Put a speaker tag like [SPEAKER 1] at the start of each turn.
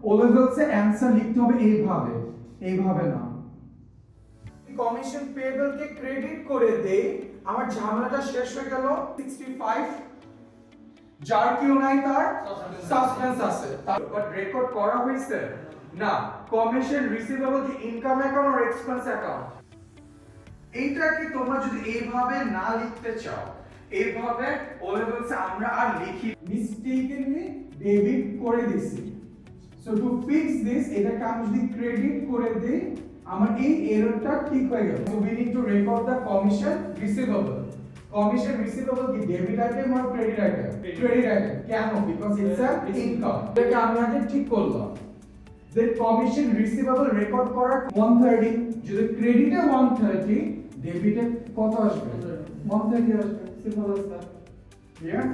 [SPEAKER 1] ও লেভেলসে answer লিখতে হবে এইভাবে না।
[SPEAKER 2] কমিশন পেয়েবল কে ক্রেডিট করে দেই, আমার ঝামেলাটা শেষ হয়ে গেল। 65 যার কেউ নাই তার সাসপেন্স আছে, তারপর রেকর্ড করা হয়েছে না। কমিশন রিসিভেবল কি ইনকাম অ্যাকাউন্ট আর এক্সপেন্স অ্যাকাউন্ট, এইটাকে তোমরা যদি এইভাবে না লিখতে চাও, এইভাবে ও লেভেলসে আমরা আর লিখি
[SPEAKER 1] মিস্টেকেনলি ডেবিট করে দিছি। সো টু ফিক্স দিস, এটাকে আমি যদি ক্রেডিট করে দেই আমার এই এররটা ঠিক হয়ে গেল। So we need to record the commission receivable. Commission receivable কি ডেবিট আইটেম আর ক্রেডিট আইটেম? Credit item. কেন? Because it's a income. এটাকে আমি আগে ঠিক করলাম। দেন কমিশন রিসিভেবল রেকর্ড করার 130, যদি ক্রেডিটে 130, ডেবিটে কত আসবে? 130 আসবে। Simple as that. ক্লিয়ার?